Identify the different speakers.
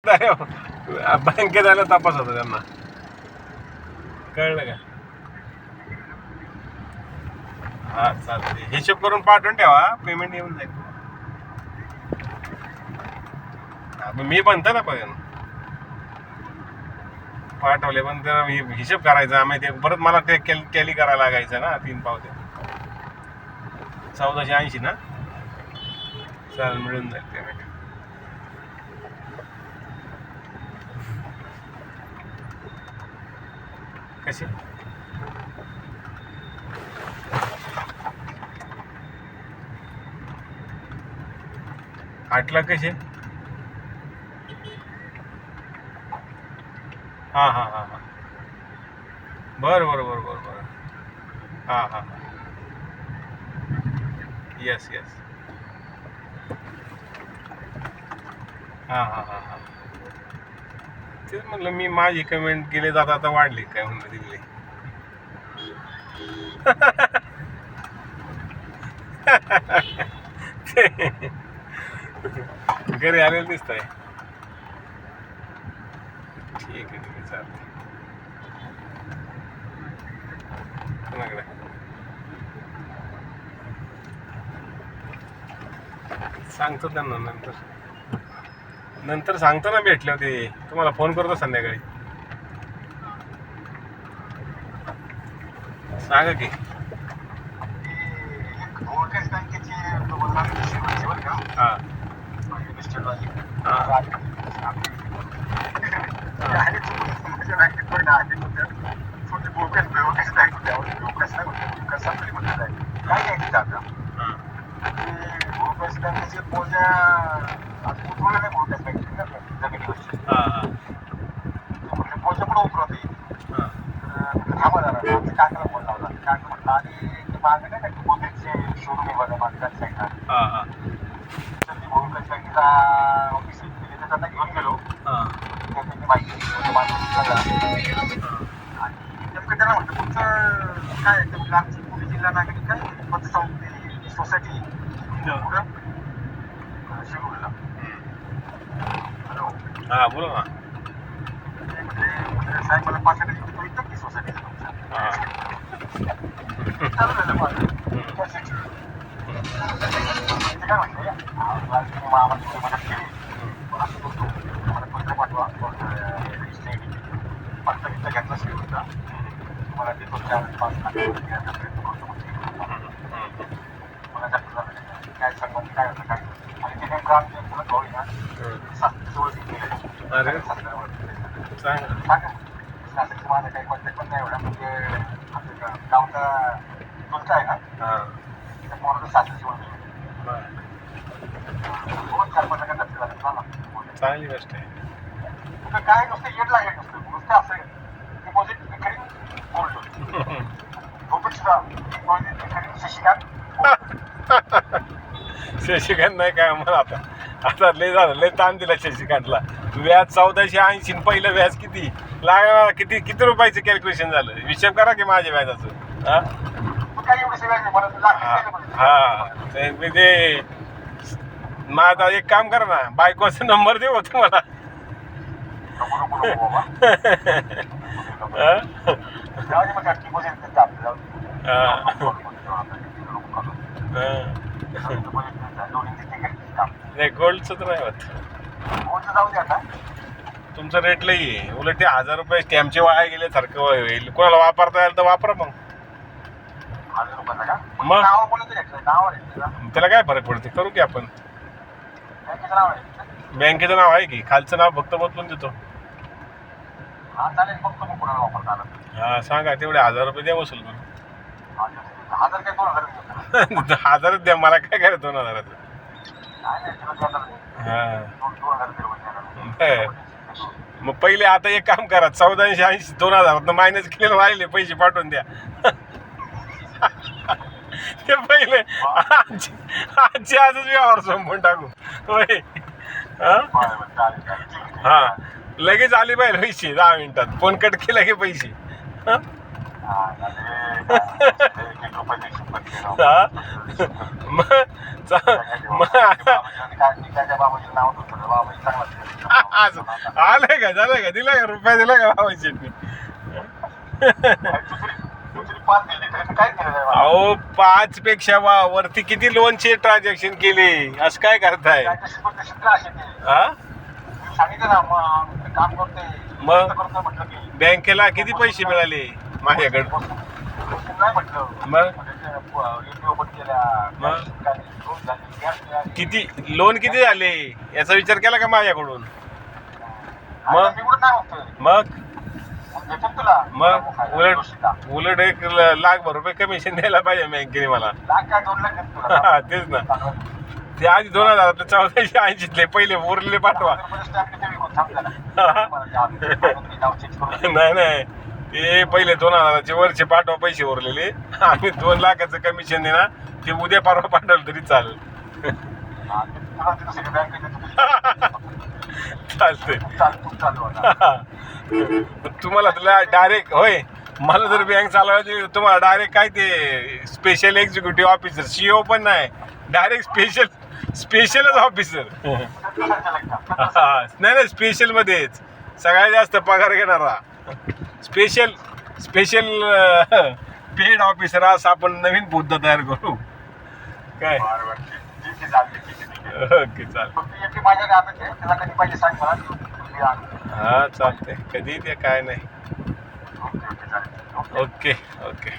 Speaker 1: बँकेत आला तपास होता त्यांना, कळलं का? हा चालते, हिशोब करून पाठवून ठेवा, पेमेंट येऊन जाईल. मी म्हणतो ना पण पाठवले, पण त्याला हिशोब करायचा आम्ही, ते परत मला ते टॅली करायला लागायचं ना. 3 पावते 1480 ना. चालेल, मिळून जाईल पेमेंट. कशी 8 लाख कसे? हां हां हां हां, बरं बरं बरं बरं बरं. हां हां, येस येस. हां हां हां हां, तेच म्हटलं मी, माझी कमेंट केले जात आता वाढली काय म्हणलं तिकडे. घरी आलेलं दिसत आहे. ठीक आहे ठीक आहे, चालते. कोणाकडे सांगतो त्यांना, नंतर सांगतो ना, भेटले होते तुम्हाला फोन करतो संध्याकाळी. सांगा की. हां
Speaker 2: घेऊन गेलो. त्याला म्हटलं तुमचं काय आमची पुणे जिल्हा नागरिक काय पतसंस्थी सोसायटी कुठं शिरूरला. हॅलो,
Speaker 1: हां बोला ना.
Speaker 2: साहेब मला 5 लाख इथं की सोसायटीचं तुमचं चालू झालं माझं. काय म्हणते आम्हाला मदत केली, मला पत्र पाठवा, पत्र इथं घेतला शिरूरचा, मला ते 4-5 लाख घ्यायचा प्रयत्न करतो. मला जास्त झालं काय सांगा, काय होतं काय. आणि ते नेमकं आमच्या मुलं भाऊ आहे ना, 7 केलं.
Speaker 1: अरे
Speaker 2: सांगा सासरीचं माझं काही कॉन्टॅक्ट पण नाही एवढा, म्हणजे आपल्या गावचा तुमचा आहे ना,
Speaker 1: हां
Speaker 2: त्या पोराचं सासरीची ओळख.
Speaker 1: बरं,
Speaker 2: 4-5 लाखांना झालं.
Speaker 1: चांगली गोष्ट आहे.
Speaker 2: तुझं काय नुसतं येत लागेल, नुसतं असं डिपॉझिट रिकरिंग गोल्ड झोपेट सुद्धा डिपॉझिट रिकरिंग शशिकांत.
Speaker 1: शशिकांत नाही काय मला आता लय झालं, लय ताण दिला शशिकांतला. व्याज 1480, पहिलं व्याज किती लागणार, किती रुपयाचं कॅल्क्युलेशन झालं, हिशोब करा की माझ्या व्याजाचं. हा ते माझा एक काम करा ना, बायकोचा नंबर देऊ तुम्हाला. नाही गोल्डचं तर नाही होत, तुमचं रेट लई आहे. उलट ते 1000 रुपये स्टॅम्पचे वाया गेल्यासारखं होईल. कोणाला वापरता येईल तर वापरा मग. मग त्याला काय फरक पडते, करू की आपण. बँकेचं नाव आहे की, खालचं नाव फक्त बदलून देतो. हा सांगा, तेवढे 1000 रुपये द्या वसूल करून. 1000च द्या, मला काय करायचं 2000चं. हा मग पहिले आता एक काम करा, 1480 2000 मायनस केलेलं राहिले पैसे पाठवून द्या. ते पहिले आजची आजच व्यवहार संपून टाकू. होय, हा लगेच आली पाहिजे पैसे 10 मिनिटात. फोन कट केला की पैसे.
Speaker 2: एक रुपये देशील पण ते राव.
Speaker 1: हा? मग
Speaker 2: निकायच्या बाबाजीला नाव होतं बाबाजी चांगला
Speaker 1: आलंय का झालंय का दिला का रुपया दिला का बाबाजी
Speaker 2: दुसरी 5 दिली तरी काय केलं नाही मला.
Speaker 1: अहो 5 पेक्षा वरती किती लोनचे ट्रान्झॅक्शन केले असं काय करताय
Speaker 2: त्याच्याशी पण तशी त्रास येते.
Speaker 1: हा
Speaker 2: मी सांगितलं ना मग मी काम करतोय
Speaker 1: मग?
Speaker 2: करतोय म्हटलं की
Speaker 1: बँकेला किती पैसे मिळाले माझ्याकडे
Speaker 2: नाही म्हटलं
Speaker 1: मग
Speaker 2: युट्यूब ओपन केल्या
Speaker 1: मग?
Speaker 2: काय लोन झाली गॅस मिळाली.
Speaker 1: किती लोन किती झाले याचा विचार केला का माझ्याकडून
Speaker 2: आता मी कुठं नाही म्हणतोय
Speaker 1: मग
Speaker 2: देतो तुला
Speaker 1: मग उलट 1,00,000 रुपये कमिशन द्यायला पाहिजे बँकेने मला
Speaker 2: लाख काय 2 लाख देतो तुला.
Speaker 1: तेच ना ते आधी 2,000 1480 पहिले उरलेले पाठवा नाही नाही ते पहिले 2,000 वरचे पाठवा पैसे उरलेले आम्ही 2 लाखाचं कमिशन देणार ते उद्या परवा पाठवलं तरी चालेल चालतंय तुम्हाला तुला डायरेक्ट होय मला जर बँक चालवायची तुम्हाला डायरेक्ट काय ते स्पेशल एक्झिक्युटिव्ह ऑफिसर सीईओ पण नाही डायरेक्ट स्पेशलच ऑफिसर नाही नाही स्पेशल मध्येच सगळ्यात जास्त पगार घेणारा स्पेशल पेड ऑफिसर असं आपण नवीन मुद्दा तयार करू काय ओके चालेल हा चालतंय कधी ते काय नाही ओके ओके